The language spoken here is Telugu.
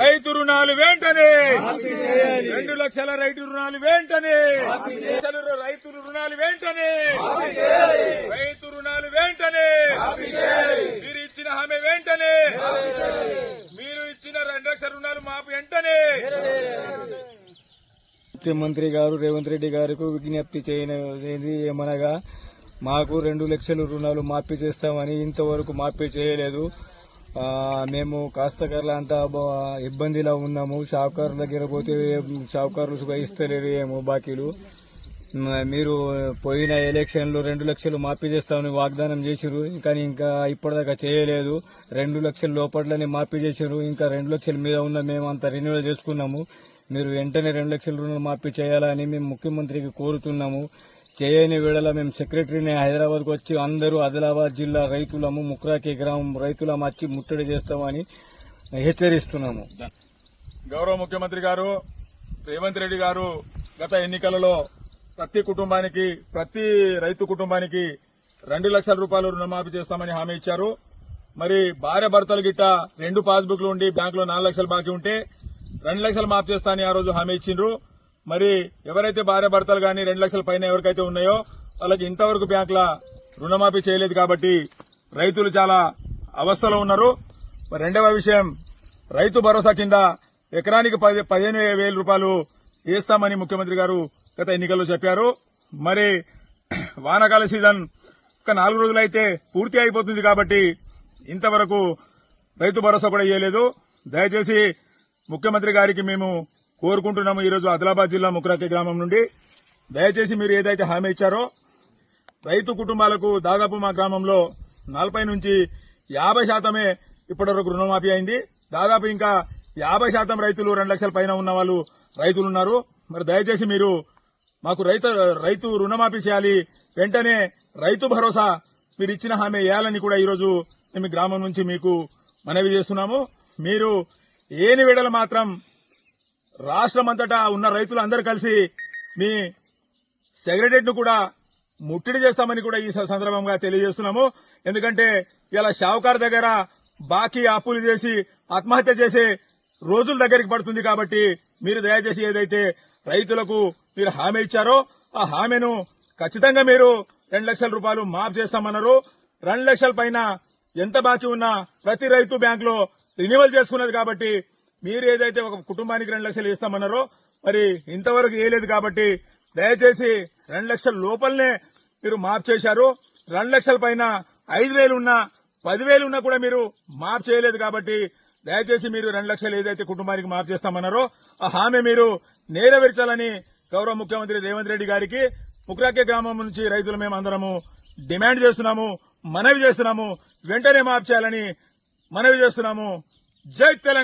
రైతు రుణాలు వెంటనే 2 లక్షల రైతు రుణాలు వెంటనే రైతు రుణాలు వెంటనే రైతు రుణాలు వెంటనే మీరు ఇచ్చిన హామీ వెంటనే మీరు ఇచ్చిన 2 లక్షల రుణాలు మాపు వెంటనే. ముఖ్యమంత్రి గారు రేవంత్ రెడ్డి గారికి విజ్ఞప్తి చేయనిది ఏమనగా మాకు 2 లక్షల రుణాలు మాఫీ చేస్తామని ఇంతవరకు మాఫీ చేయలేదు. మేము కాస్తకర్ల అంతా ఇబ్బందిలో ఉన్నాము. షావుకారుల దగ్గర పోతే షావుకారులు ఇస్తలేరు ఏమో బాకీలు. మీరు పోయిన ఎలక్షన్ లో 2 లక్షలు మాఫీ చేస్తామని వాగ్దానం చేసిరు, కానీ ఇంకా ఇప్పటిదాకా చేయలేదు. 2 లక్షల లోపట్లనే మాఫీ చేసిరు. ఇంకా 2 లక్షల మీద ఉన్న మేము అంతా రెన్యువల్ చేసుకున్నాము. మీరు వెంటనే 2 లక్షల రుణాలు మాఫీ చేయాలని మేము ముఖ్యమంత్రికి కోరుతున్నాము. చేయని వేళల మేము సెక్రటరీని హైదరాబాద్కు వచ్చి అందరూ ఆదిలాబాద్ జిల్లా రైతులము, ముక్రాకి గ్రామం రైతులం వచ్చి ముట్టడి చేస్తామని హెచ్చరిస్తున్నాము. గౌరవ ముఖ్యమంత్రి గారు రేవంత్ రెడ్డి గారు గత ఎన్నికలలో ప్రతి రైతు కుటుంబానికి 2 లక్షల రూపాయలు రుణమాఫీ చేస్తామని హామీ ఇచ్చారు. మరి భార్య భర్తలు గిట్ట 2 పాస్బుక్లు ఉండి బ్యాంకులో 4 లక్షలు బాకీ ఉంటే 2 లక్షలు మాఫీ చేస్తా అని ఆ రోజు హామీ ఇచ్చిండ్రు. మరి ఎవరైతే భార్య భర్తలు గాని 2 లక్షల పైన ఎవరికైతే ఉన్నాయో వాళ్ళకి ఇంతవరకు బ్యాంకుల రుణమాఫీ చేయలేదు కాబట్టి రైతులు చాలా అవస్థలో ఉన్నారు. రెండవ విషయం, రైతు భరోసా కింద ఎకరానికి 15,000 రూపాయలు వేస్తామని ముఖ్యమంత్రి గారు గత ఎన్నికల్లో చెప్పారు. మరి వానాకాల సీజన్ ఒక 4 రోజులైతే పూర్తి అయిపోతుంది కాబట్టి ఇంతవరకు రైతు భరోసా కూడా ఇవ్వలేదు. దయచేసి ముఖ్యమంత్రి గారికి మేము కోరుకుంటున్నాము. ఈరోజు ఆదిలాబాద్ జిల్లా ముక్రాకి గ్రామం నుండి దయచేసి మీరు ఏదైతే హామీ ఇచ్చారో రైతు కుటుంబాలకు దాదాపు మా గ్రామంలో 40 నుంచి 50% ఇప్పటివరకు రుణమాఫీ అయింది. దాదాపు ఇంకా 50% రైతులు 2 లక్షల పైన ఉన్న వాళ్ళు రైతులు ఉన్నారు. మరి దయచేసి మీరు మాకు రైతు రుణమాఫీ చేయాలి. వెంటనే రైతు భరోసా మీరు ఇచ్చిన హామీ వేయాలని కూడా ఈరోజు మేము గ్రామం నుంచి మీకు మనవి చేస్తున్నాము. మీరు ఏని వేళలు మాత్రం రాష్ట్రమంతటా ఉన్న రైతులందరూ కలిసి మీ సెక్రటరీని కూడా ముట్టడి చేస్తామని కూడా ఈ సందర్భంగా తెలియజేస్తున్నాము. ఎందుకంటే ఇలా షావుకారు దగ్గర బాకీ అప్పులు చేసి ఆత్మహత్య చేసే రోజుల దగ్గరికి పడుతుంది. కాబట్టి మీరు దయచేసి ఏదైతే రైతులకు మీరు హామీ ఇచ్చారో ఆ హామీను ఖచ్చితంగా మీరు 2 లక్షల రూపాయలు మాఫ్ చేస్తామన్నారు. 2 లక్షల పైన ఎంత బాకీ ఉన్నా ప్రతి రైతు బ్యాంకులో రెన్యువల్ చేసుకున్నది కాబట్టి మీరు ఏదైతే ఒక కుటుంబానికి 2 లక్షలు ఇస్తామన్నారో మరి ఇంతవరకు వేయలేదు. కాబట్టి దయచేసి 2 లక్షల లోపలనే మీరు మాఫ్ చేశారు. 2 లక్షల పైన 5,000 ఉన్నా 10,000 ఉన్నా కూడా మీరు మాఫ్ చేయలేదు. కాబట్టి దయచేసి మీరు 2 లక్షలు ఏదైతే కుటుంబానికి మాఫ్ చేస్తామన్నారో ఆ హామీ మీరు నెరవేర్చాలని గౌరవ ముఖ్యమంత్రి రేవంత్ రెడ్డి గారికి ముక్రాకే గ్రామం నుంచి రైతులు మేము అందరము డిమాండ్ చేస్తున్నాము, మనవి చేస్తున్నాము. వెంటనే మాఫ్ చేయాలని మనవి చేస్తున్నాము. జై తెలంగాణ.